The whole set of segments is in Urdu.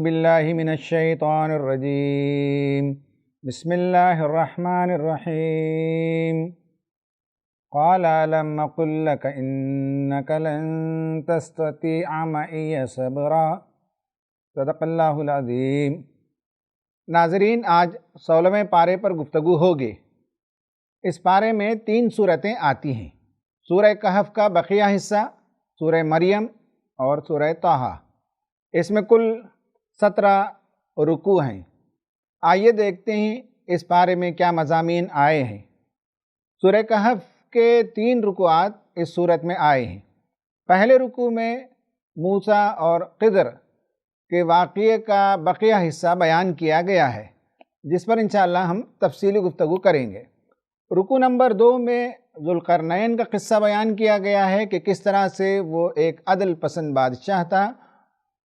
باللہ من الشیطان الرجیم بسم اللہ الرحمن الرحیم قال ألم أقل لك إنك لن تستطيع معي صبرا صدق اللہ العظیم۔ ناظرین، آج 16ویں پارے پر گفتگو ہوگی۔ اس پارے میں 3 صورتیں آتی ہیں: سورہ کہف کا بقیہ حصہ، سورہ مریم اور سورہ طٰہٰ۔ اس میں کل 17 رکوع ہیں۔ آئیے دیکھتے ہیں اس پارے میں کیا مضامین آئے ہیں۔ سورہ کہف کے 3 رکوعات اس صورت میں آئے ہیں۔ پہلے رکوع میں موسیٰ اور خضر کے واقعے کا بقیہ حصہ بیان کیا گیا ہے، جس پر انشاءاللہ ہم تفصیلی گفتگو کریں گے۔ رکوع نمبر 2 میں ذوالقرنین کا قصہ بیان کیا گیا ہے کہ کس طرح سے وہ ایک عدل پسند بادشاہ تھا۔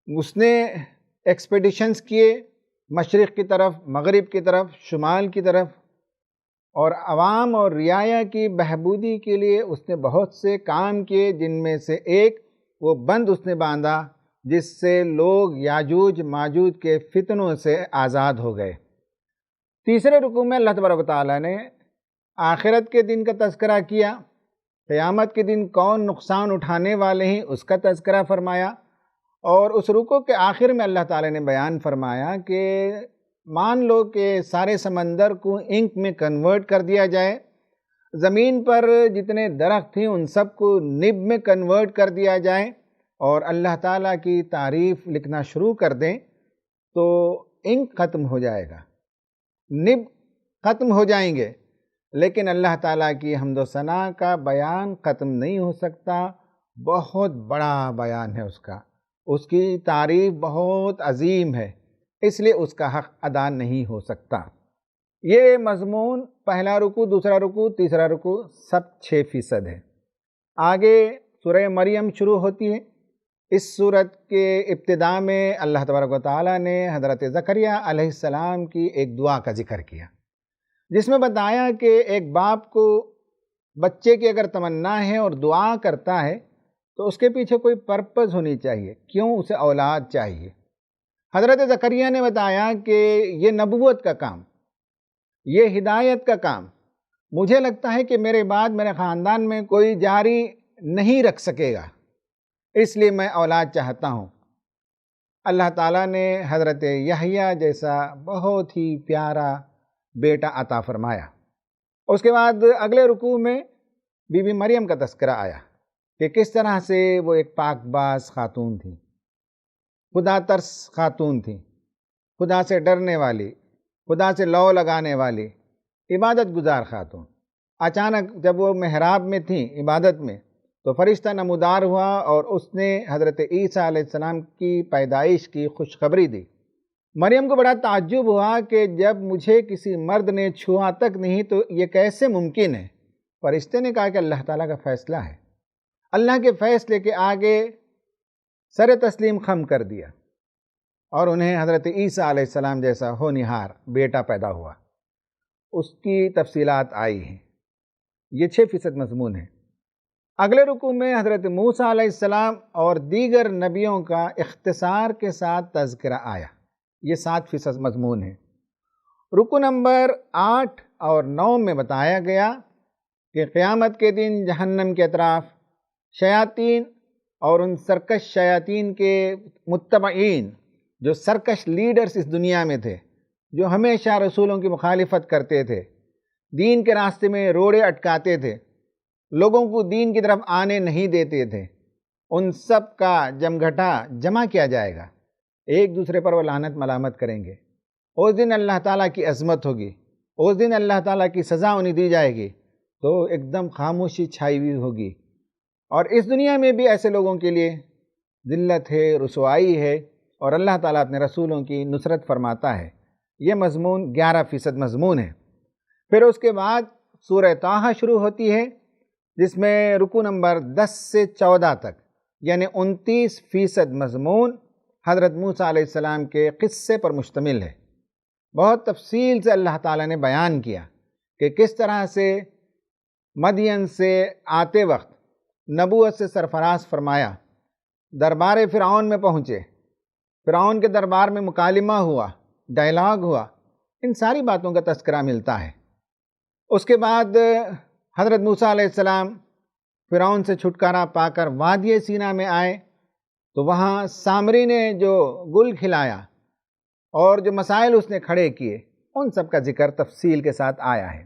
اس نے ایکسپیڈیشنز کیے مشرق کی طرف، مغرب کی طرف، شمال کی طرف، اور عوام اور رعایا کی بہبودی کے لیے اس نے بہت سے کام کیے، جن میں سے ایک وہ بند اس نے باندھا جس سے لوگ یاجوج ماجوج کے فتنوں سے آزاد ہو گئے۔ تیسرے رکوع میں اللہ تبارک و تعالیٰ نے آخرت کے دن کا تذکرہ کیا، قیامت کے دن کون نقصان اٹھانے والے ہیں اس کا تذکرہ فرمایا، اور اس رکوع کے آخر میں اللہ تعالیٰ نے بیان فرمایا کہ مان لو کہ سارے سمندر کو انک میں کنورٹ کر دیا جائے، زمین پر جتنے درخت ہیں ان سب کو نب میں کنورٹ کر دیا جائے، اور اللہ تعالیٰ کی تعریف لکھنا شروع کر دیں تو انک ختم ہو جائے گا، نب ختم ہو جائیں گے، لیکن اللہ تعالیٰ کی حمد و ثنا کا بیان ختم نہیں ہو سکتا۔ بہت بڑا بیان ہے اس کی تعریف بہت عظیم ہے، اس لیے اس کا حق ادا نہیں ہو سکتا۔ یہ مضمون پہلا رکوع، دوسرا رکوع، تیسرا رکوع سب 6% ہے۔ آگے سورہ مریم شروع ہوتی ہے۔ اس سورت کے ابتدا میں اللہ تبارک و تعالیٰ نے حضرت زکریا علیہ السلام کی ایک دعا کا ذکر کیا، جس میں بتایا کہ ایک باپ کو بچے کی اگر تمنا ہے اور دعا کرتا ہے تو اس کے پیچھے کوئی پرپز ہونی چاہیے، کیوں اسے اولاد چاہیے۔ حضرت زکریا نے بتایا کہ یہ نبوت کا کام، یہ ہدایت کا کام، مجھے لگتا ہے کہ میرے بعد میرے خاندان میں کوئی جاری نہیں رکھ سکے گا، اس لیے میں اولاد چاہتا ہوں۔ اللہ تعالیٰ نے حضرت یحییٰ جیسا بہت ہی پیارا بیٹا عطا فرمایا۔ اس کے بعد اگلے رکوع میں بی بی مریم کا تذکرہ آیا کہ کس طرح سے وہ ایک پاک باز خاتون تھی، خدا ترس خاتون تھی، خدا سے ڈرنے والی، خدا سے لو لگانے والی، عبادت گزار خاتون۔ اچانک جب وہ محراب میں تھیں عبادت میں تو فرشتہ نمودار ہوا اور اس نے حضرت عیسیٰ علیہ السلام کی پیدائش کی خوشخبری دی۔ مریم کو بڑا تعجب ہوا کہ جب مجھے کسی مرد نے چھوا تک نہیں تو یہ کیسے ممکن ہے؟ فرشتے نے کہا کہ اللہ تعالیٰ کا فیصلہ ہے۔ اللہ کے فیصلے کے آگے سر تسلیم خم کر دیا، اور انہیں حضرت عیسیٰ علیہ السلام جیسا ہونہار بیٹا پیدا ہوا۔ اس کی تفصیلات آئی ہیں۔ یہ 6% مضمون ہے۔ اگلے رکوع میں حضرت موسیٰ علیہ السلام اور دیگر نبیوں کا اختصار کے ساتھ تذکرہ آیا۔ یہ 7% مضمون ہے۔ رکوع نمبر 8 اور 9 میں بتایا گیا کہ قیامت کے دن جہنم کے اطراف شیاطین اور ان سرکش شیاطین کے متبعین، جو سرکش لیڈرز اس دنیا میں تھے، جو ہمیشہ رسولوں کی مخالفت کرتے تھے، دین کے راستے میں روڑے اٹکاتے تھے، لوگوں کو دین کی طرف آنے نہیں دیتے تھے، ان سب کا جمگھٹا جمع کیا جائے گا۔ ایک دوسرے پر وہ لعنت ملامت کریں گے۔ اس دن اللہ تعالیٰ کی عظمت ہوگی، اس دن اللہ تعالیٰ کی سزا انہیں دی جائے گی، تو ایک دم خاموشی چھائی ہوئی ہوگی۔ اور اس دنیا میں بھی ایسے لوگوں کے لیے ذلت ہے، رسوائی ہے، اور اللہ تعالیٰ اپنے رسولوں کی نصرت فرماتا ہے۔ یہ مضمون 11% مضمون ہے۔ پھر اس کے بعد سورہ طٰہٰ شروع ہوتی ہے، جس میں رکوع نمبر 10 سے 14 تک یعنی 29% مضمون حضرت موسیٰ علیہ السلام کے قصے پر مشتمل ہے۔ بہت تفصیل سے اللہ تعالیٰ نے بیان کیا کہ کس طرح سے مدین سے آتے وقت نبوت سے سرفراز فرمایا، دربار فرعون میں پہنچے، فرعون کے دربار میں مکالمہ ہوا، ڈائلاگ ہوا، ان ساری باتوں کا تذکرہ ملتا ہے۔ اس کے بعد حضرت موسیٰ علیہ السلام فرعون سے چھٹکارا پا کر وادی سینا میں آئے تو وہاں سامری نے جو گل کھلایا اور جو مسائل اس نے کھڑے کیے، ان سب کا ذکر تفصیل کے ساتھ آیا ہے۔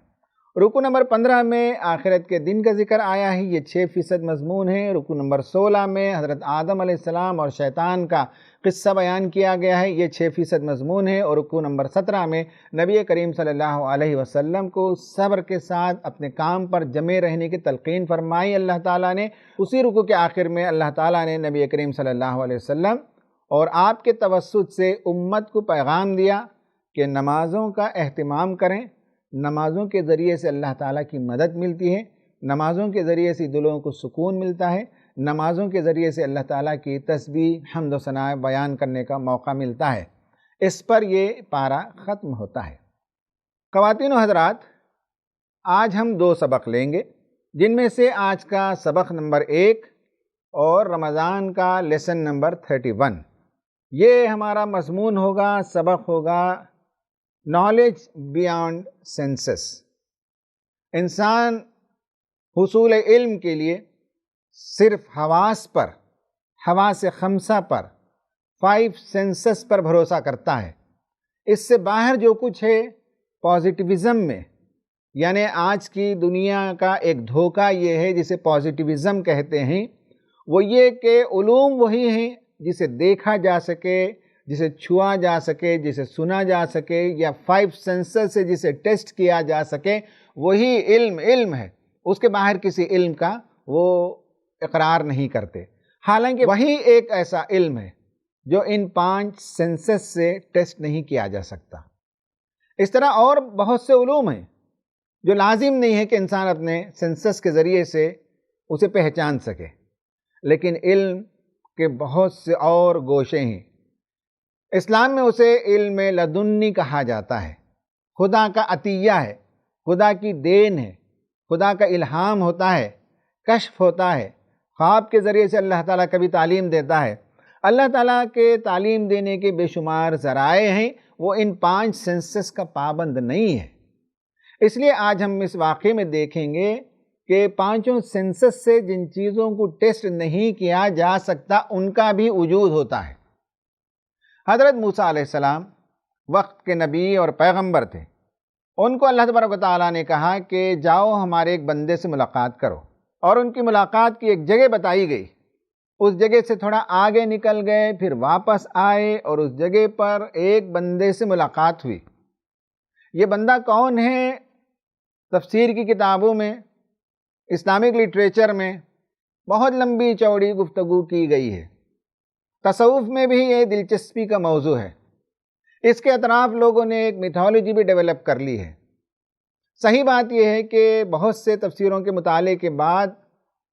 رکو نمبر 15 میں آخرت کے دن کا ذکر آیا ہے، یہ 6% مضمون ہے۔ رکو نمبر 16 میں حضرت آدم علیہ السلام اور شیطان کا قصہ بیان کیا گیا ہے، یہ 6% مضمون ہے۔ اور رکو نمبر 17 میں نبی کریم صلی اللہ علیہ وسلم کو صبر کے ساتھ اپنے کام پر جمے رہنے کی تلقین فرمائی اللہ تعالیٰ نے۔ اسی رکو کے آخر میں اللہ تعالیٰ نے نبی کریم صلی اللہ علیہ وسلم اور آپ کے توسط سے امت کو پیغام دیا کہ نمازوں کا اہتمام کریں، نمازوں کے ذریعے سے اللہ تعالیٰ کی مدد ملتی ہے، نمازوں کے ذریعے سے دلوں کو سکون ملتا ہے، نمازوں کے ذریعے سے اللہ تعالیٰ کی تسبیح، حمد و ثنا بیان کرنے کا موقع ملتا ہے۔ اس پر یہ پارہ ختم ہوتا ہے۔ خواتین و حضرات، آج ہم 2 سبق لیں گے، جن میں سے آج کا سبق نمبر 1 اور رمضان کا لیسن نمبر 31۔ یہ ہمارا مضمون ہوگا، سبق ہوگا نالج بیانڈ سینسس۔ انسان حصول علم کے لیے صرف حواس خمسہ پر 5 سینسس پر بھروسہ کرتا ہے۔ اس سے باہر جو کچھ ہے پازیٹیوزم میں، یعنی آج کی دنیا کا ایک دھوکہ یہ ہے جسے پازیٹیوزم کہتے ہیں، وہ یہ کہ علوم وہی ہیں جسے دیکھا جا سکے، جسے چھوا جا سکے، جسے سنا جا سکے، یا 5 سینسز سے جسے ٹیسٹ کیا جا سکے، وہی علم ہے۔ اس کے باہر کسی علم کا وہ اقرار نہیں کرتے، حالانکہ وہی ایک ایسا علم ہے جو ان 5 سینسز سے ٹیسٹ نہیں کیا جا سکتا۔ اس طرح اور بہت سے علوم ہیں جو لازم نہیں ہے کہ انسان اپنے سینسز کے ذریعے سے اسے پہچان سکے، لیکن علم کے بہت سے اور گوشے ہیں۔ اسلام میں اسے علم لدنی کہا جاتا ہے، خدا کا عطیہ ہے، خدا کی دین ہے، خدا کا الہام ہوتا ہے، کشف ہوتا ہے۔ خواب کے ذریعے سے اللہ تعالیٰ کبھی تعلیم دیتا ہے۔ اللہ تعالیٰ کے تعلیم دینے کے بے شمار ذرائع ہیں، وہ ان 5 سینسز کا پابند نہیں ہے۔ اس لیے آج ہم اس واقعے میں دیکھیں گے کہ 5 سینسز سے جن چیزوں کو ٹیسٹ نہیں کیا جا سکتا ان کا بھی وجود ہوتا ہے۔ حضرت موسیٰ علیہ السلام وقت کے نبی اور پیغمبر تھے۔ ان کو اللہ تبارک و تعالیٰ نے کہا کہ جاؤ ہمارے ایک بندے سے ملاقات کرو، اور ان کی ملاقات کی ایک جگہ بتائی گئی۔ اس جگہ سے تھوڑا آگے نکل گئے، پھر واپس آئے اور اس جگہ پر ایک بندے سے ملاقات ہوئی۔ یہ بندہ کون ہے؟ تفسیر کی کتابوں میں، اسلامک لٹریچر میں بہت لمبی چوڑی گفتگو کی گئی ہے۔ تصوف میں بھی یہ دلچسپی کا موضوع ہے۔ اس کے اطراف لوگوں نے ایک میتھولوجی بھی ڈیولپ کر لی ہے۔ صحیح بات یہ ہے کہ بہت سے تفسیروں کے مطالعے کے بعد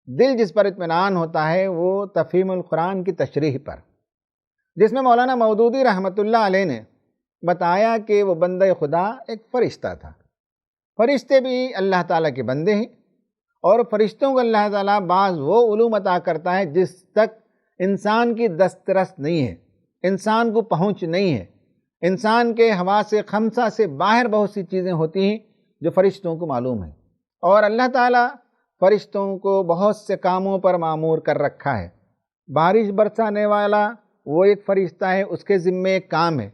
دل جس پر اطمینان ہوتا ہے وہ تفہیم القرآن کی تشریح پر، جس میں مولانا مودودی رحمۃ اللہ علیہ نے بتایا کہ وہ بندہ خدا ایک فرشتہ تھا۔ فرشتے بھی اللہ تعالیٰ کے بندے ہیں، اور فرشتوں کو اللہ تعالیٰ بعض وہ علوم عطا کرتا ہے جس تک انسان کی دسترس نہیں ہے، انسان کو پہنچ نہیں ہے۔ انسان کے حواس خمسہ سے باہر بہت سی چیزیں ہوتی ہیں جو فرشتوں کو معلوم ہیں، اور اللہ تعالیٰ فرشتوں کو بہت سے کاموں پر مامور کر رکھا ہے۔ بارش برسانے والا وہ ایک فرشتہ ہے، اس کے ذمے ایک کام ہے۔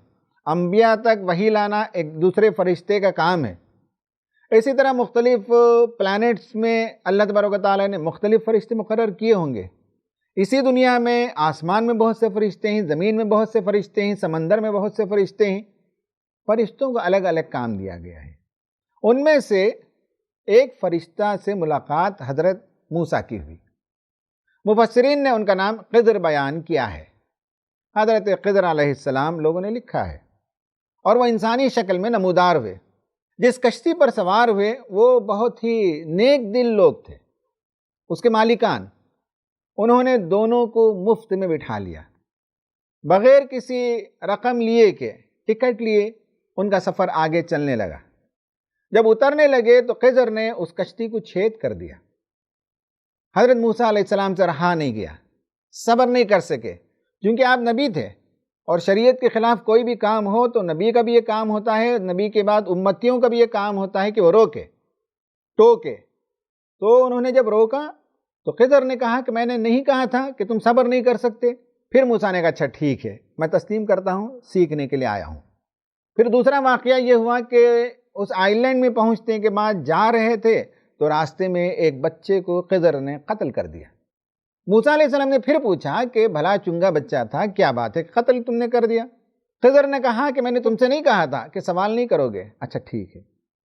انبیاء تک وحی لانا ایک دوسرے فرشتے کا کام ہے۔ اسی طرح مختلف پلانٹس میں اللہ تبارک و تعالیٰ نے مختلف فرشتے مقرر کیے ہوں گے۔ اسی دنیا میں آسمان میں بہت سے فرشتے ہیں، زمین میں بہت سے فرشتے ہیں، سمندر میں بہت سے فرشتے ہیں۔ فرشتوں کو الگ الگ کام دیا گیا ہے۔ ان میں سے ایک فرشتہ سے ملاقات حضرت موسیٰ کی ہوئی۔ مفسرین نے ان کا نام خضر بیان کیا ہے۔ حضرت خضر علیہ السلام لوگوں نے لکھا ہے، اور وہ انسانی شکل میں نمودار ہوئے۔ جس کشتی پر سوار ہوئے وہ بہت ہی نیک دل لوگ تھے، اس کے مالکان۔ انہوں نے دونوں کو مفت میں بٹھا لیا، بغیر کسی رقم لیے کے، ٹکٹ لیے ان کا سفر آگے چلنے لگا۔ جب اترنے لگے تو خضر نے اس کشتی کو چھید کر دیا۔ حضرت موسیٰ علیہ السلام سے رہا نہیں گیا، صبر نہیں کر سکے، کیونکہ آپ نبی تھے اور شریعت کے خلاف کوئی بھی کام ہو تو نبی کا بھی یہ کام ہوتا ہے، نبی کے بعد امتیوں کا بھی یہ کام ہوتا ہے کہ وہ روکے ٹوکے۔ تو انہوں نے جب روکا تو خضر نے کہا کہ میں نے نہیں کہا تھا کہ تم صبر نہیں کر سکتے؟ پھر موسیٰ نے کہا اچھا ٹھیک ہے، میں تسلیم کرتا ہوں، سیکھنے کے لیے آیا ہوں۔ پھر دوسرا واقعہ یہ ہوا کہ اس آئی لینڈ میں پہنچنے کے بعد جا رہے تھے تو راستے میں ایک بچے کو خضر نے قتل کر دیا۔ موسیٰ علیہ السلام نے پھر پوچھا کہ بھلا چنگا بچہ تھا، کیا بات ہے قتل تم نے کر دیا؟ خضر نے کہا کہ میں نے تم سے نہیں کہا تھا کہ سوال نہیں کرو گے؟ اچھا ٹھیک ہے۔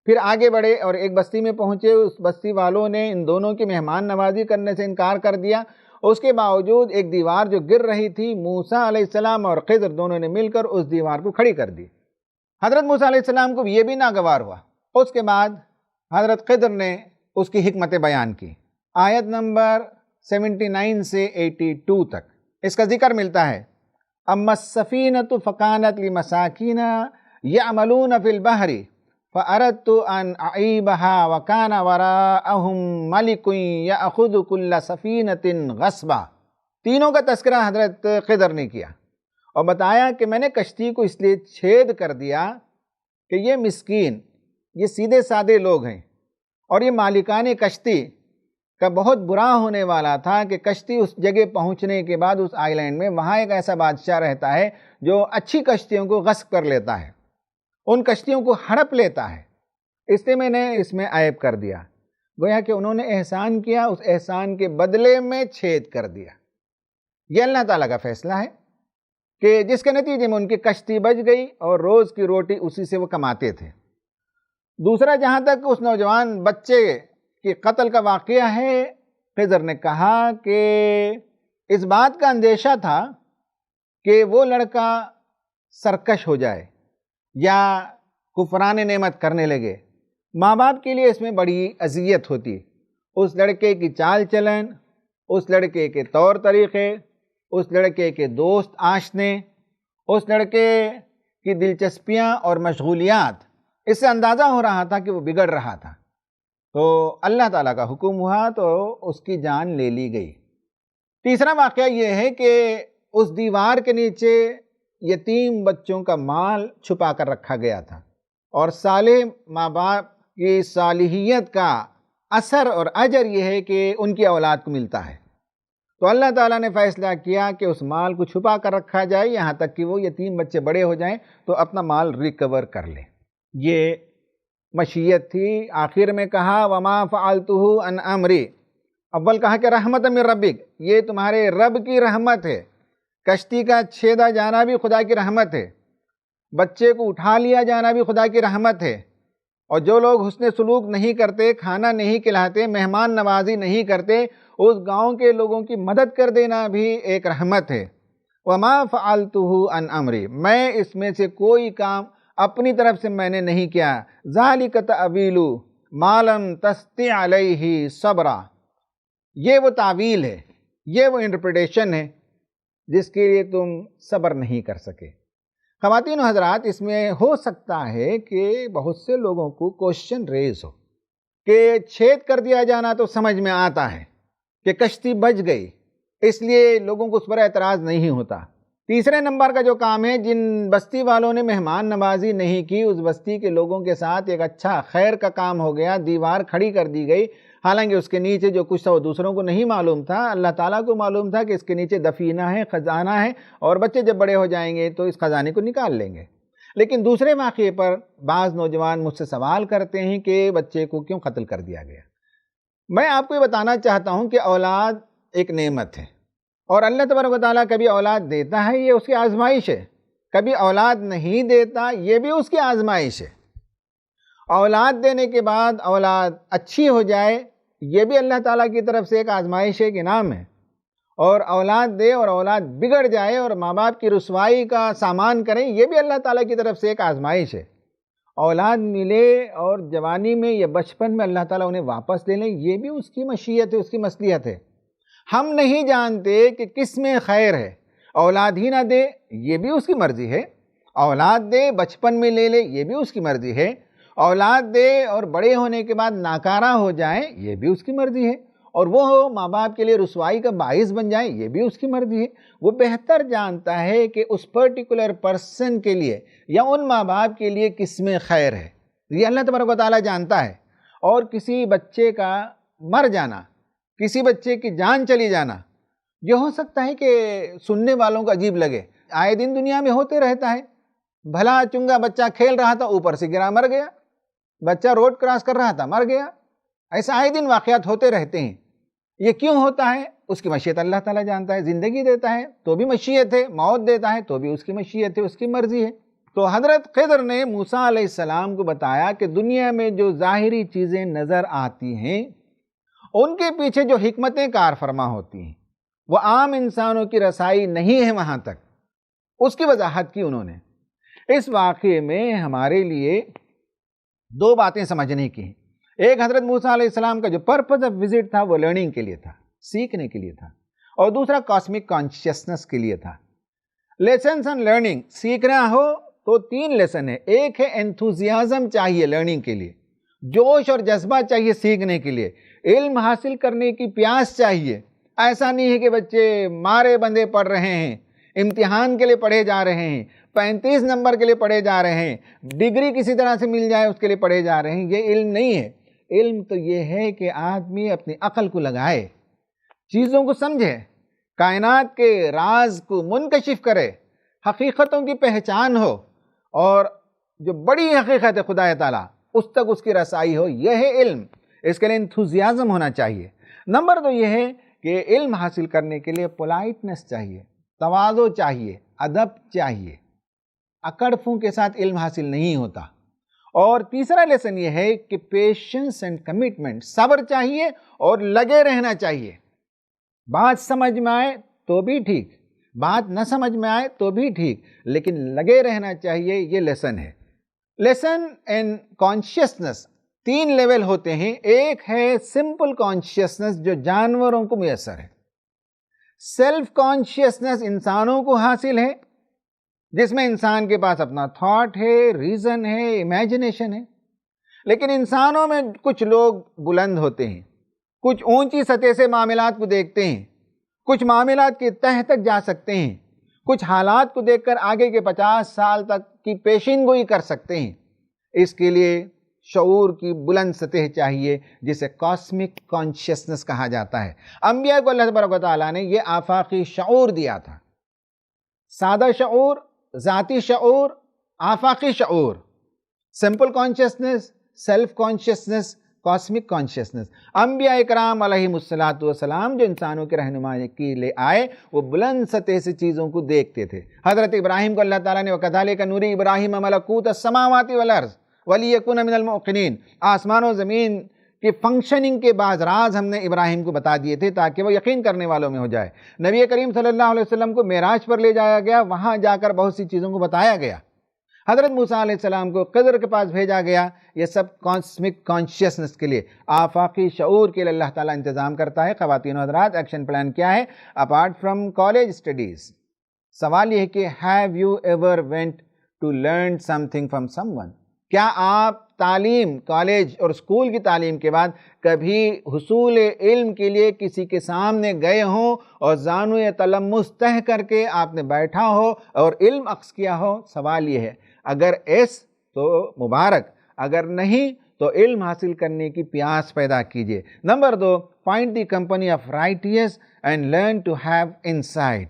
پھر آگے بڑھے اور ایک بستی میں پہنچے، اس بستی والوں نے ان دونوں کی مہمان نوازی کرنے سے انکار کر دیا۔ اس کے باوجود ایک دیوار جو گر رہی تھی، موسیٰ علیہ السلام اور خضر دونوں نے مل کر اس دیوار کو کھڑی کر دی۔ حضرت موسیٰ علیہ السلام کو یہ بھی ناگوار ہوا۔ اس کے بعد حضرت خضر نے اس کی حکمت بیان کی۔ آیت نمبر 79 سے 82 تک اس کا ذکر ملتا ہے۔ اما السفینۃ فکانت لمساکین یعملون فی البحر فاردت ان اعیبها وکان وراءہم ملک یأخذ کل سفینۃ غصبا۔ تینوں کا تذکرہ حضرت خضر نے کیا اور بتایا کہ میں نے کشتی کو اس لیے چھید کر دیا کہ یہ مسکین، یہ سیدھے سادے لوگ ہیں، اور یہ مالکان کشتی کا بہت برا ہونے والا تھا کہ کشتی اس جگہ پہنچنے کے بعد اس آئی لینڈ میں وہاں ایک ایسا بادشاہ رہتا ہے جو اچھی کشتیوں کو غصب کر لیتا ہے، ان کشتیوں کو ہڑپ لیتا ہے، اس لیے میں نے اس میں عیب کر دیا۔ گویا کہ انہوں نے احسان کیا، اس احسان کے بدلے میں چھید کر دیا۔ یہ اللہ تعالیٰ کا فیصلہ ہے کہ جس کے نتیجے میں ان کی کشتی بچ گئی اور روز کی روٹی اسی سے وہ کماتے تھے۔ دوسرا، جہاں تک اس نوجوان بچے کے قتل کا واقعہ ہے، خضر نے کہا کہ اس بات کا اندیشہ تھا کہ وہ لڑکا سرکش ہو جائے یا کفران نعمت کرنے لگے۔ ماں باپ کے لیے اس میں بڑی اذیت ہوتی، اس لڑکے کی چال چلن، اس لڑکے کے طور طریقے، اس لڑکے کے دوست آشنے، اس لڑکے کی دلچسپیاں اور مشغولیات، اس سے اندازہ ہو رہا تھا کہ وہ بگڑ رہا تھا۔ تو اللہ تعالیٰ کا حکم ہوا تو اس کی جان لے لی گئی۔ تیسرا واقعہ یہ ہے کہ اس دیوار کے نیچے یتیم بچوں کا مال چھپا کر رکھا گیا تھا، اور صالح ماں باپ کی صالحیت کا اثر اور اجر یہ ہے کہ ان کی اولاد کو ملتا ہے۔ تو اللہ تعالیٰ نے فیصلہ کیا کہ اس مال کو چھپا کر رکھا جائے یہاں تک کہ وہ یتیم بچے بڑے ہو جائیں تو اپنا مال ریکور کر لیں۔ یہ مشیت تھی۔ آخر میں کہا وما فعلتہ عن امری، اول کہا کہ رحمت من ربک، یہ تمہارے رب کی رحمت ہے، کشتی کا چھیدا جانا بھی خدا کی رحمت ہے، بچے کو اٹھا لیا جانا بھی خدا کی رحمت ہے، اور جو لوگ حسن سلوک نہیں کرتے، کھانا نہیں کھلاتے، مہمان نوازی نہیں کرتے، اس گاؤں کے لوگوں کی مدد کر دینا بھی ایک رحمت ہے۔ وما فعلتہ عن امری، میں اس میں سے کوئی کام اپنی طرف سے میں نے نہیں کیا۔ ذالک تأویل ما لم تستطع علیہ صبرا، یہ وہ تعویل ہے، یہ وہ انٹرپریٹیشن ہے جس کے لیے تم صبر نہیں کر سکے۔ خواتین و حضرات، اس میں ہو سکتا ہے کہ بہت سے لوگوں کو کوشچن ریز ہو کہ چھید کر دیا جانا تو سمجھ میں آتا ہے کہ کشتی بچ گئی، اس لیے لوگوں کو اس پر اعتراض نہیں ہوتا۔ تیسرے نمبر کا جو کام ہے، جن بستی والوں نے مہمان نوازی نہیں کی، اس بستی کے لوگوں کے ساتھ ایک اچھا خیر کا کام ہو گیا، دیوار کھڑی کر دی گئی، حالانکہ اس کے نیچے جو کچھ تھا وہ دوسروں کو نہیں معلوم تھا، اللہ تعالیٰ کو معلوم تھا کہ اس کے نیچے دفینہ ہے، خزانہ ہے، اور بچے جب بڑے ہو جائیں گے تو اس خزانے کو نکال لیں گے۔ لیکن دوسرے واقعے پر بعض نوجوان مجھ سے سوال کرتے ہیں کہ بچے کو کیوں قتل کر دیا گیا؟ میں آپ کو یہ بتانا چاہتا ہوں کہ اولاد ایک نعمت ہے، اور اللہ تبارک و تعالیٰ کبھی اولاد دیتا ہے، یہ اس کی آزمائش ہے، کبھی اولاد نہیں دیتا، یہ بھی اس کی آزمائش ہے۔ اولاد دینے کے بعد اولاد اچھی ہو جائے، یہ بھی اللہ تعالیٰ کی طرف سے ایک آزمائش ہے، ایک انعام ہے، اور اولاد دے اور اولاد بگڑ جائے اور ماں باپ کی رسوائی کا سامان کریں، یہ بھی اللہ تعالیٰ کی طرف سے ایک آزمائش ہے۔ اولاد ملے اور جوانی میں یا بچپن میں اللہ تعالیٰ انہیں واپس لے لیں، یہ بھی اس کی مشیت ہے، اس کی مصلحت ہے۔ ہم نہیں جانتے کہ کس میں خیر ہے، اولاد ہی نہ دے یہ بھی اس کی مرضی ہے، اولاد دے بچپن میں لے لے یہ بھی اس کی مرضی ہے، اولاد دے اور بڑے ہونے کے بعد ناکارہ ہو جائیں یہ بھی اس کی مرضی ہے، اور وہ ماں باپ کے لیے رسوائی کا باعث بن جائیں، یہ بھی اس کی مرضی ہے۔ وہ بہتر جانتا ہے کہ اس پرٹیکولر پرسن کے لیے یا ان ماں باپ کے لیے کس میں خیر ہے، یہ اللہ تبارک و تعالیٰ جانتا ہے۔ اور کسی بچے کا مر جانا، کسی بچے کی جان چلی جانا، یہ ہو سکتا ہے کہ سننے والوں کو عجیب لگے، آئے دن دنیا میں ہوتے رہتا ہے۔ بھلا چنگا بچہ کھیل رہا تھا، اوپر سے گرا مر گیا، بچہ روڈ کراس کر رہا تھا مر گیا، ایسا آئے دن واقعات ہوتے رہتے ہیں۔ یہ کیوں ہوتا ہے؟ اس کی مشیت اللہ تعالیٰ جانتا ہے۔ زندگی دیتا ہے تو بھی مشیت ہے، موت دیتا ہے تو بھی اس کی مشیت ہے، اس کی مرضی ہے۔ تو حضرت خضر نے موسیٰ علیہ السلام کو بتایا کہ دنیا میں جو ظاہری چیزیں نظر آتی ہیں ان کے پیچھے جو حکمتیں کار فرما ہوتی ہیں وہ عام انسانوں کی رسائی نہیں ہے وہاں تک، اس کی وضاحت کی انہوں نے۔ اس واقعے میں ہمارے لیے دو باتیں سمجھنے کی ہیں۔ ایک، حضرت موسیٰ علیہ السلام کا جو پرپز آف وزٹ تھا وہ لرننگ کے لیے تھا، سیکھنے کے لیے تھا، اور دوسرا کاسمک کانشیسنس کے لیے تھا۔ لیسنس اینڈ لرننگ، سیکھنا ہو تو 3 لیسن ہے۔ ایک ہے انتھوزیازم چاہیے لرننگ کے لیے، جوش اور جذبہ چاہیے سیکھنے کے لیے، علم حاصل کرنے کی پیاس چاہیے۔ ایسا نہیں ہے کہ بچے مارے بندے پڑھ رہے ہیں، امتحان کے لیے پڑھے جا رہے ہیں، 35 نمبر کے لیے پڑھے جا رہے ہیں، ڈگری کسی طرح سے مل جائے اس کے لیے پڑھے جا رہے ہیں۔ یہ علم نہیں ہے۔ علم تو یہ ہے کہ آدمی اپنی عقل کو لگائے، چیزوں کو سمجھے، کائنات کے راز کو منکشف کرے، حقیقتوں کی پہچان ہو، اور جو بڑی حقیقت ہے خدا تعالیٰ اس تک اس کی رسائی ہو، یہ ہے علم۔ اس کے لیے انتھوزیازم ہونا چاہیے۔ نمبر 2 یہ ہے کہ علم حاصل کرنے کے لیے پولائٹنس چاہیے، تواضع چاہیے، ادب چاہیے۔ اکڑ فوں کے ساتھ علم حاصل نہیں ہوتا۔ اور تیسرا لیسن یہ ہے کہ پیشنس اینڈ کمٹمنٹ، صبر چاہیے اور لگے رہنا چاہیے۔ بات سمجھ میں آئے تو بھی ٹھیک، بات نہ سمجھ میں آئے تو بھی ٹھیک، لیکن لگے رہنا چاہیے، یہ لیسن ہے۔ لیسن اینڈ کانشیسنس 3 لیول ہوتے ہیں۔ ایک ہے سمپل کانشیسنس جو جانوروں کو میسر ہے۔ سیلف کانشیسنس انسانوں کو حاصل ہے، جس میں انسان کے پاس اپنا تھاٹ ہے، ریزن ہے، امیجنیشن ہے۔ لیکن انسانوں میں کچھ لوگ بلند ہوتے ہیں، کچھ اونچی سطح سے معاملات کو دیکھتے ہیں، کچھ معاملات کی تہہ تک جا سکتے ہیں، کچھ حالات کو دیکھ کر آگے کے 50 سال تک کی پیشین گوئی کر سکتے ہیں۔ اس کے لیے شعور کی بلند سطح چاہیے، جسے کاسمک کانشیسنس کہا جاتا ہے۔ انبیاء کو اللہ تبارک و تعالیٰ نے یہ آفاقی شعور دیا تھا، سادہ شعور، ذاتی شعور، آفاقی شعور، simple consciousness, self consciousness, cosmic consciousness. انبیاء اکرام علیہم السلام جو انسانوں کے رہنمائی کے لیے آئے، وہ بلند سطح سے چیزوں کو دیکھتے تھے۔ حضرت ابراہیم کو اللہ تعالیٰ نے وَكَذَلِكَ نُرِي إِبْرَاهِيمَ مَلَكُوتَ السَّمَاوَاتِ وَالْأَرْضِ وَلِيَكُونَ مِنَ الْمُوقِنِينَ۔ آسمان و زمین کی فنکشننگ کے بعض راز ہم نے ابراہیم کو بتا دیے تھے تاکہ وہ یقین کرنے والوں میں ہو جائے۔ نبی کریم صلی اللہ علیہ وسلم کو معراج پر لے جایا گیا، وہاں جا کر بہت سی چیزوں کو بتایا گیا۔ حضرت موسیٰ علیہ السلام کو خضر کے پاس بھیجا گیا، یہ سب کاسمک کانشیسنس کے لیے، آفاقی شعور کے لیے اللہ تعالیٰ انتظام کرتا ہے۔ خواتین و حضرات، ایکشن پلان کیا ہے؟ اپارٹ فرام کالج اسٹڈیز، سوال یہ ہے کہ have you ever went to learn something from someone? کیا آپ تعلیم، کالج اور اسکول کی تعلیم کے بعد کبھی حصول علم کے لیے کسی کے سامنے گئے ہوں اور زانوِ تلمس تہ کر کے آپ نے بیٹھا ہو اور علم اخذ کیا ہو؟ سوال یہ ہے، اگر ایس تو مبارک، اگر نہیں تو علم حاصل کرنے کی پیاس پیدا کیجئے۔ Number 2، find the company of righteous and learn to have insight.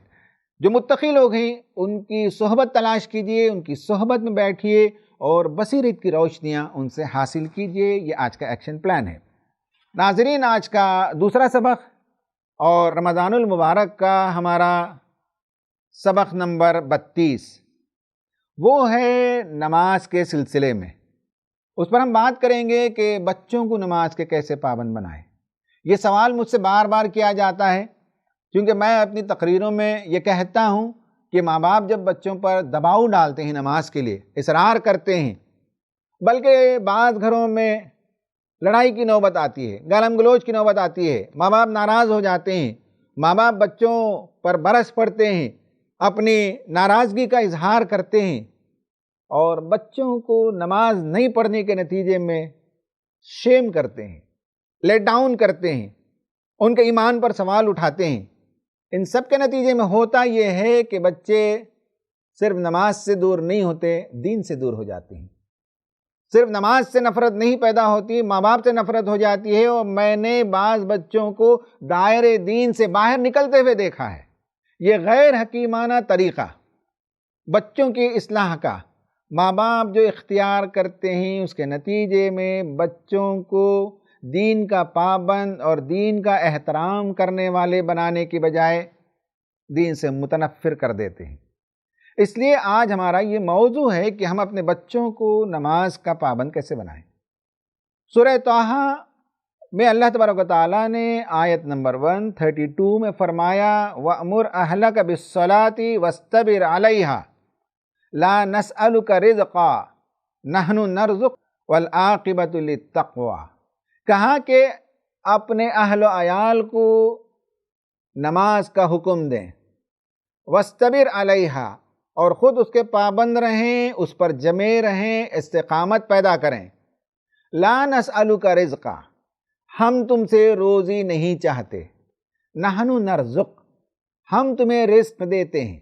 جو متقی لوگ ہیں ان کی صحبت تلاش کیجئے، ان کی صحبت میں بیٹھیے اور بصیرت کی روشنیاں ان سے حاصل کیجئے۔ یہ آج کا ایکشن پلان ہے۔ ناظرین، آج کا دوسرا سبق اور رمضان المبارک کا ہمارا سبق نمبر 32 وہ ہے نماز کے سلسلے میں۔ اس پر ہم بات کریں گے کہ بچوں کو نماز کے کیسے پابند بنائیں۔ یہ سوال مجھ سے بار بار کیا جاتا ہے، کیونکہ میں اپنی تقریروں میں یہ کہتا ہوں کہ ماں باپ جب بچوں پر دباؤ ڈالتے ہیں نماز کے لیے، اصرار کرتے ہیں، بلکہ بعض گھروں میں لڑائی کی نوبت آتی ہے، گالم گلوچ کی نوبت آتی ہے، ماں باپ ناراض ہو جاتے ہیں، ماں باپ بچوں پر برس پڑتے ہیں، اپنی ناراضگی کا اظہار کرتے ہیں، اور بچوں کو نماز نہیں پڑھنے کے نتیجے میں شیم کرتے ہیں، لیٹ ڈاؤن کرتے ہیں، ان کے ایمان پر سوال اٹھاتے ہیں۔ ان سب کے نتیجے میں ہوتا یہ ہے کہ بچے صرف نماز سے دور نہیں ہوتے، دین سے دور ہو جاتے ہیں۔ صرف نماز سے نفرت نہیں پیدا ہوتی، ماں باپ سے نفرت ہو جاتی ہے۔ اور میں نے بعض بچوں کو دائرے دین سے باہر نکلتے ہوئے دیکھا ہے۔ یہ غیر حکیمانہ طریقہ بچوں کی اصلاح کا ماں باپ جو اختیار کرتے ہیں، اس کے نتیجے میں بچوں کو دین کا پابند اور دین کا احترام کرنے والے بنانے کی بجائے دین سے متنفر کر دیتے ہیں۔ اس لیے آج ہمارا یہ موضوع ہے کہ ہم اپنے بچوں کو نماز کا پابند کیسے بنائیں۔ سورہ طٰہٰ میں اللہ تبارک و تعالیٰ نے آیت نمبر 132 میں فرمایا وَأْمُرْ أَهْلَكَ بِالصَّلَاةِ وَاسْتَبِرْ عَلَيْهَا لَا نَسْأَلُكَ رِزْقًا نَحْنُ نَرْزُقُكَ وَالْعَاقِبَةُ لِلتَّقْوَىٰ۔ کہا کہ اپنے اہل و عیال کو نماز کا حکم دیں، وَاسْتَبِرْ عَلَيْهَا، اور خود اس کے پابند رہیں، اس پر جمے رہیں، استقامت پیدا کریں۔ لَا نَسْأَلُكَ رِزْقًا، ہم تم سے روزی نہیں چاہتے، نحن نرزق، ہم تمہیں رزق دیتے ہیں،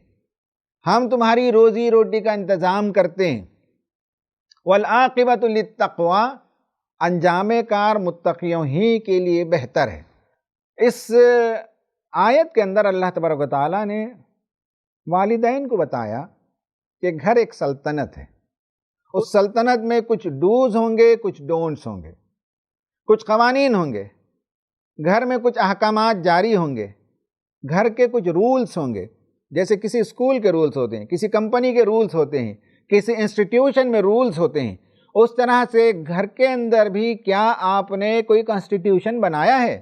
ہم تمہاری روزی روٹی کا انتظام کرتے ہیں۔ والعاقبۃ للتقویٰ، انجام کار متقیوں ہی کے لیے بہتر ہے۔ اس آیت کے اندر اللہ تبارک و تعالیٰ نے والدین کو بتایا کہ گھر ایک سلطنت ہے، اس سلطنت میں کچھ ڈوز ہوں گے، کچھ ڈونٹس ہوں گے، کچھ قوانین ہوں گے، گھر میں کچھ احکامات جاری ہوں گے، گھر کے کچھ رولز ہوں گے، جیسے کسی اسکول کے رولز ہوتے ہیں، کسی کمپنی کے رولز ہوتے ہیں، کسی انسٹیٹیوشن میں رولز ہوتے ہیں۔ اس طرح سے گھر کے اندر بھی کیا آپ نے کوئی کانسٹیٹیوشن بنایا ہے؟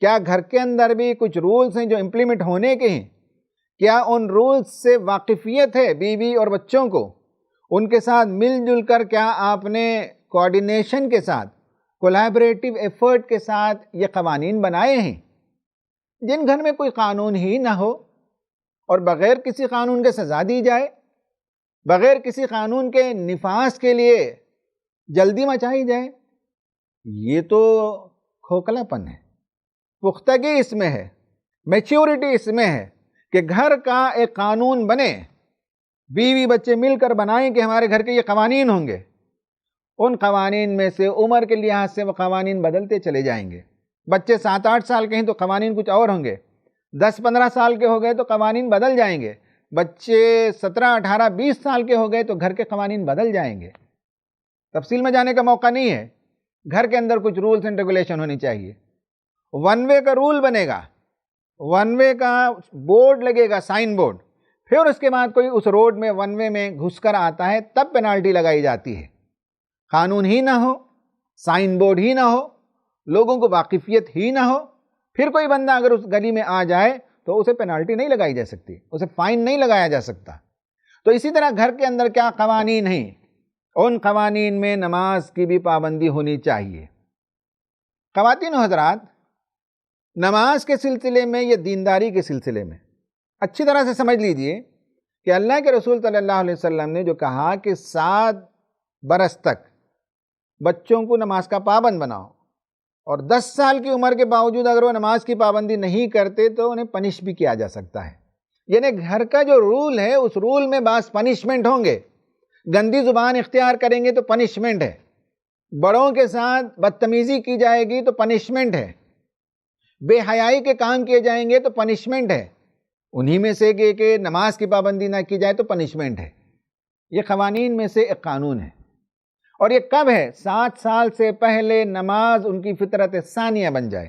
کیا گھر کے اندر بھی کچھ رولز ہیں جو امپلیمنٹ ہونے کے ہیں؟ کیا ان رولز سے واقفیت ہے بیوی اور بچوں کو؟ ان کے ساتھ مل جل کر کیا آپ نے کوآرڈینیشن کے ساتھ، کولیبریٹو ایفرٹ کے ساتھ یہ قوانین بنائے ہیں؟ جن گھر میں کوئی قانون ہی نہ ہو اور بغیر کسی قانون کے سزا دی جائے، بغیر کسی قانون کے نفاذ کے لیے جلدی مچائی جائے، یہ تو کھوکھلا پن ہے۔ پختگی اس میں ہے، میچیورٹی اس میں ہے کہ گھر کا ایک قانون بنے، بیوی بچے مل کر بنائیں کہ ہمارے گھر کے یہ قوانین ہوں گے۔ ان قوانین میں سے عمر کے لحاظ سے وہ قوانین بدلتے چلے جائیں گے۔ بچے 7-8 سال کے ہیں تو قوانین کچھ اور ہوں گے، 10-15 سال کے ہو گئے تو قوانین بدل جائیں گے، بچے 17-18-20 سال کے ہو گئے تو گھر کے قوانین بدل جائیں گے۔ تفصیل میں جانے کا موقع نہیں ہے، گھر کے اندر کچھ رولز اینڈ ریگولیشن ہونی چاہیے۔ ون وے کا رول بنے گا، ون وے کا بورڈ لگے گا، سائن بورڈ، پھر اس کے بعد کوئی اس روڈ میں ون وے میں گھس کر آتا ہے تب پینالٹی لگائی جاتی ہے۔ قانون ہی نہ ہو، سائن بورڈ ہی نہ ہو، لوگوں کو واقفیت ہی نہ ہو، پھر کوئی بندہ اگر اس گلی میں آ جائے تو اسے پینالٹی نہیں لگائی جا سکتی، اسے فائن نہیں لگایا جا سکتا۔ تو اسی طرح گھر کے اندر کیا قوانین ہیں، ان قوانین میں نماز کی بھی پابندی ہونی چاہیے۔ خواتین و حضرات، نماز کے سلسلے میں یا دینداری کے سلسلے میں اچھی طرح سے سمجھ لیجئے کہ اللہ کے رسول صلی اللہ علیہ وسلم نے جو کہا کہ 7 برس تک بچوں کو نماز کا پابند بناؤ، اور 10 سال کی عمر کے باوجود اگر وہ نماز کی پابندی نہیں کرتے تو انہیں پنش بھی کیا جا سکتا ہے۔ یعنی گھر کا جو رول ہے اس رول میں بعض پنشمنٹ ہوں گے، گندی زبان اختیار کریں گے تو پنشمنٹ ہے، بڑوں کے ساتھ بدتمیزی کی جائے گی تو پنشمنٹ ہے، بے حیائی کے کام کیے جائیں گے تو پنشمنٹ ہے، انہی میں سے کہ نماز کی پابندی نہ کی جائے تو پنشمنٹ ہے۔ یہ قوانین میں سے ایک قانون ہے، اور یہ کب ہے؟ 7 سال سے پہلے نماز ان کی فطرت ثانیہ بن جائے۔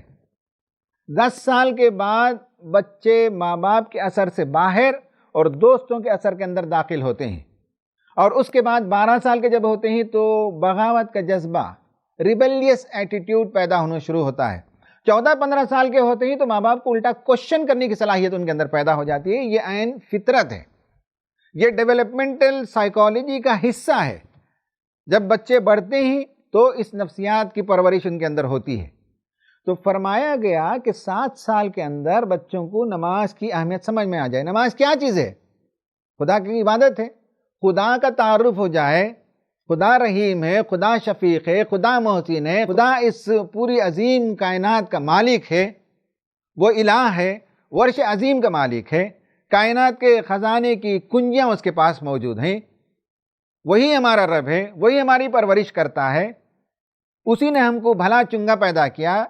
10 سال کے بعد بچے ماں باپ کے اثر سے باہر اور دوستوں کے اثر کے اندر داخل ہوتے ہیں، اور اس کے بعد 12 سال کے جب ہوتے ہیں تو بغاوت کا جذبہ، ریبیلیس ایٹیٹیوڈ پیدا ہونا شروع ہوتا ہے۔ 14-15 سال کے ہوتے ہیں تو ماں باپ کو الٹا کوشچن کرنے کی صلاحیت ان کے اندر پیدا ہو جاتی ہے۔ یہ عین فطرت ہے، یہ ڈیولپمنٹل سائیکالوجی کا حصہ ہے۔ جب بچے بڑھتے ہیں تو اس نفسیات کی پرورش ان کے اندر ہوتی ہے۔ تو فرمایا گیا کہ 7 سال کے اندر بچوں کو نماز کی اہمیت سمجھ میں آ جائے۔ نماز کیا چیز ہے؟ خدا کی عبادت ہے، خدا کا تعارف ہو جائے، خدا رحیم ہے، خدا شفیق ہے، خدا محسن ہے، خدا اس پوری عظیم کائنات کا مالک ہے، وہ الہ ہے، وہ عرش عظیم کا مالک ہے، کائنات کے خزانے کی کنجیاں اس کے پاس موجود ہیں، وہی ہمارا رب ہے، وہی ہماری پرورش کرتا ہے، اسی نے ہم کو بھلا چنگا پیدا کیا،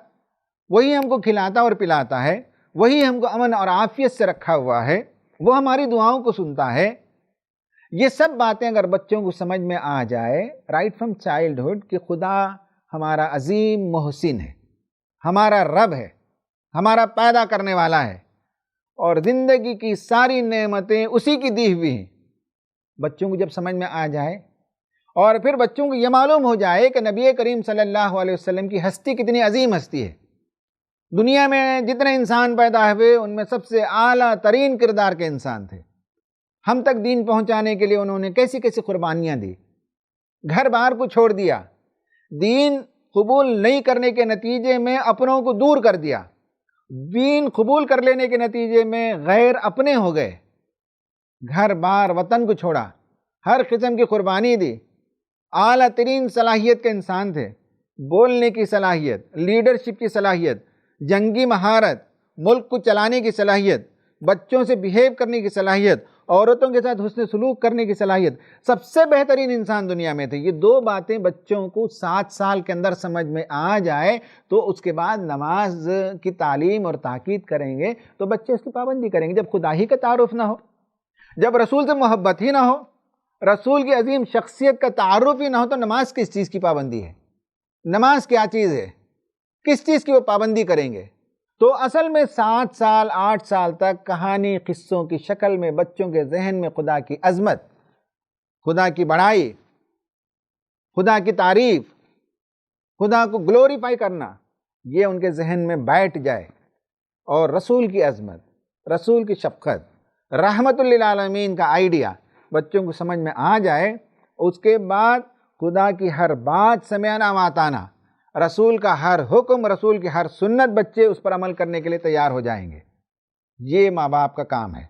وہی ہم کو کھلاتا اور پلاتا ہے، وہی ہم کو امن اور عافیت سے رکھا ہوا ہے، وہ ہماری دعاؤں کو سنتا ہے۔ یہ سب باتیں اگر بچوں کو سمجھ میں آ جائے رائٹ فرام چائلڈہڈ کہ خدا ہمارا عظیم محسن ہے، ہمارا رب ہے، ہمارا پیدا کرنے والا ہے، اور زندگی کی ساری نعمتیں اسی کی دی ہوئی ہیں، بچوں کو جب سمجھ میں آ جائے اور پھر بچوں کو یہ معلوم ہو جائے کہ نبی کریم صلی اللہ علیہ وسلم کی ہستی کتنی عظیم ہستی ہے، دنیا میں جتنے انسان پیدا ہوئے ان میں سب سے اعلیٰ ترین کردار کے انسان تھے، ہم تک دین پہنچانے کے لیے انہوں نے کیسی کیسی قربانیاں دی، گھر بار کو چھوڑ دیا، دین قبول نہیں کرنے کے نتیجے میں اپنوں کو دور کر دیا، دین قبول کر لینے کے نتیجے میں غیر اپنے ہو گئے، گھر بار وطن کو چھوڑا، ہر قسم کی قربانی دی، اعلیٰ ترین صلاحیت کے انسان تھے، بولنے کی صلاحیت، لیڈرشپ کی صلاحیت، جنگی مہارت، ملک کو چلانے کی صلاحیت، بچوں سے بیہیو کرنے کی صلاحیت، عورتوں کے ساتھ حسن سلوک کرنے کی صلاحیت، سب سے بہترین انسان دنیا میں تھے۔ یہ دو باتیں بچوں کو 7 سال کے اندر سمجھ میں آ جائے تو اس کے بعد نماز کی تعلیم اور تاکید کریں گے تو بچے اس کی پابندی کریں گے۔ جب خدا ہی کا تعارف نہ ہو، جب رسول سے محبت ہی نہ ہو، رسول کی عظیم شخصیت کا تعارف ہی نہ ہو تو نماز کس چیز کی پابندی ہے؟ نماز کیا چیز ہے؟ کس چیز کی وہ پابندی کریں گے؟ تو اصل میں 7 سال 8 سال تک کہانی قصوں کی شکل میں بچوں کے ذہن میں خدا کی عظمت، خدا کی بڑائی، خدا کی تعریف، خدا کو گلوریفائی کرنا، یہ ان کے ذہن میں بیٹھ جائے، اور رسول کی عظمت، رسول کی شفقت، رحمت للعالمین کا آئیڈیا بچوں کو سمجھ میں آ جائے، اس کے بعد خدا کی ہر بات سمعنا واتانا، رسول کا ہر حکم، رسول کی ہر سنت بچے اس پر عمل کرنے کے لیے تیار ہو جائیں گے۔ یہ ماں باپ کا کام ہے۔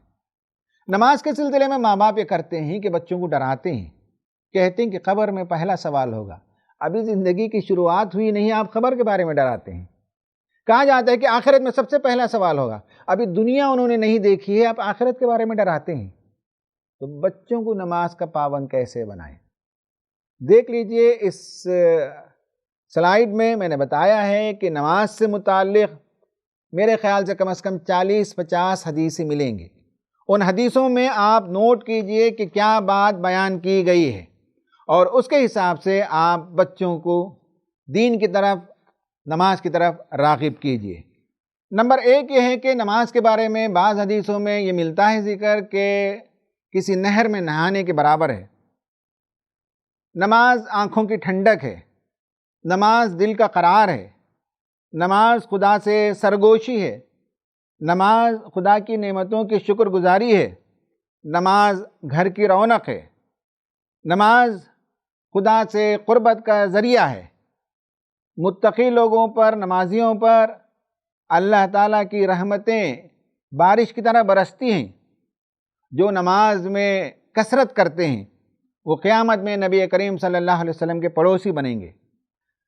نماز کے سلسلے میں ماں باپ یہ کرتے ہیں کہ بچوں کو ڈراتے ہیں، کہتے ہیں کہ قبر میں پہلا سوال ہوگا، ابھی زندگی کی شروعات ہوئی نہیں آپ قبر کے بارے میں ڈراتے ہیں۔ کہا جاتا ہے کہ آخرت میں سب سے پہلا سوال ہوگا، ابھی دنیا انہوں نے نہیں دیکھی ہے، آپ آخرت کے بارے میں ڈراتے ہیں۔ تو بچوں کو نماز کا پابند کیسے بنائیں؟ دیکھ لیجئے اس سلائیڈ میں نے بتایا ہے کہ نماز سے متعلق میرے خیال سے کم از کم 40-50 حدیثیں ملیں گی۔ ان حدیثوں میں آپ نوٹ کیجئے کہ کیا بات بیان کی گئی ہے، اور اس کے حساب سے آپ بچوں کو دین کی طرف، نماز کی طرف راغب کیجئے۔ نمبر 1 یہ ہے کہ نماز کے بارے میں بعض حدیثوں میں یہ ملتا ہے ذکر کہ کسی نہر میں نہانے کے برابر ہے۔ نماز آنکھوں کی ٹھنڈک ہے، نماز دل کا قرار ہے، نماز خدا سے سرگوشی ہے، نماز خدا کی نعمتوں کی شکر گزاری ہے، نماز گھر کی رونق ہے، نماز خدا سے قربت کا ذریعہ ہے۔ متقی لوگوں پر، نمازیوں پر اللہ تعالیٰ کی رحمتیں بارش کی طرح برستی ہیں۔ جو نماز میں کثرت کرتے ہیں وہ قیامت میں نبی کریم صلی اللہ علیہ وسلم کے پڑوسی بنیں گے۔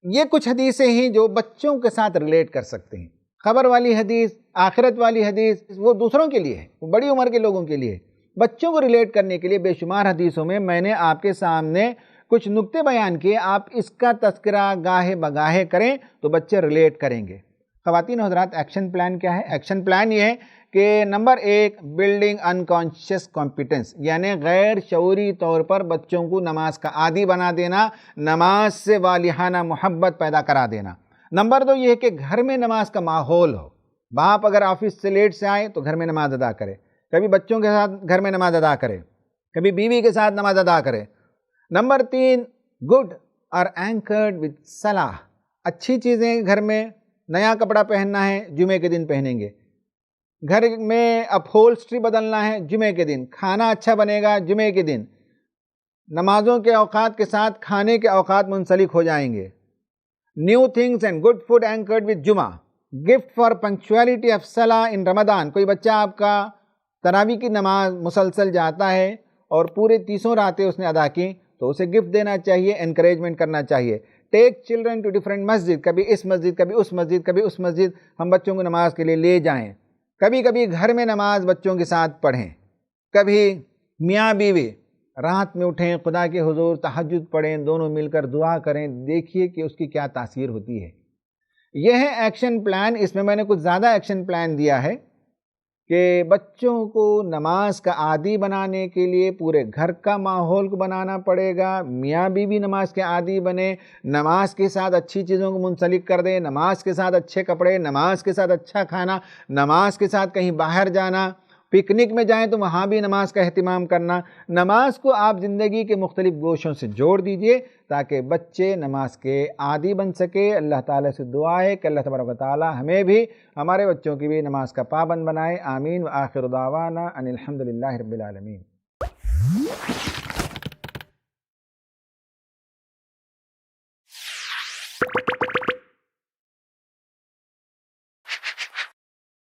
یہ کچھ حدیثیں ہیں جو بچوں کے ساتھ ریلیٹ کر سکتے ہیں۔ خبر والی حدیث، آخرت والی حدیث وہ دوسروں کے لیے ہے، وہ بڑی عمر کے لوگوں کے لیے ہے۔ بچوں کو ریلیٹ کرنے کے لیے بے شمار حدیثوں میں نے آپ کے سامنے کچھ نکتے بیان کیے، آپ اس کا تذکرہ گاہے بگاہے کریں تو بچے ریلیٹ کریں گے۔ خواتین و حضرات، ایکشن پلان کیا ہے؟ ایکشن پلان یہ ہے کہ نمبر 1 بلڈنگ انکانشیس کمپیٹنس، یعنی غیر شعوری طور پر بچوں کو نماز کا عادی بنا دینا، نماز سے والہانہ محبت پیدا کرا دینا۔ نمبر 2 یہ ہے کہ گھر میں نماز کا ماحول ہو، باپ اگر آفس سے لیٹ سے آئے تو گھر میں نماز ادا کرے، کبھی بچوں کے ساتھ گھر میں نماز ادا کرے، کبھی بیوی کے ساتھ نماز ادا کرے۔ نمبر 3 گڈ اور اینکرڈ وتھ صلاح، اچھی چیزیں گھر میں، نیا کپڑا پہننا ہے جمعے کے دن پہنیں گے، گھر میں اپہولسٹری بدلنا ہے جمعے کے دن، کھانا اچھا بنے گا جمعے کے دن، نمازوں کے اوقات کے ساتھ کھانے کے اوقات منسلک ہو جائیں گے۔ New things and good food anchored with جمعہ، گفٹ فار پنکچویلٹی آف صلاح ان رمضان، کوئی بچہ آپ کا تراویح کی نماز مسلسل جاتا ہے اور پورے 30 راتیں اس نے ادا کی تو اسے گفٹ دینا چاہیے، انکریجمنٹ کرنا چاہیے۔ ٹیک چلڈرن ٹو ڈفرینٹ مسجد، کبھی اس مسجد، کبھی اس مسجد، کبھی اس مسجد ہم بچوں کو نماز کے لیے لے جائیں، کبھی کبھی گھر میں نماز بچوں کے ساتھ پڑھیں، کبھی میاں بیوی رات میں اٹھیں، خدا کے حضور تہجد پڑھیں، دونوں مل کر دعا کریں، دیکھیے کہ اس کی کیا تاثیر ہوتی ہے۔ یہ ہے ایکشن پلان۔ اس میں نے کچھ زیادہ ایکشن پلان دیا ہے کہ بچوں کو نماز کا عادی بنانے کے لیے پورے گھر کا ماحول کو بنانا پڑے گا، میاں بیوی نماز کے عادی بنے، نماز کے ساتھ اچھی چیزوں کو منسلک کر دیں، نماز کے ساتھ اچھے کپڑے، نماز کے ساتھ اچھا کھانا، نماز کے ساتھ کہیں باہر جانا، پکنک میں جائیں تو وہاں بھی نماز کا اہتمام کرنا۔ نماز کو آپ زندگی کے مختلف گوشوں سے جوڑ دیجئے تاکہ بچے نماز کے عادی بن سکے۔ اللہ تعالیٰ سے دعا ہے کہ اللہ تبارک و تعالیٰ ہمیں بھی ہمارے بچوں کی بھی نماز کا پابند بنائے۔ آمین۔ وآخر دعوانا ان الحمد للہ رب العالمین۔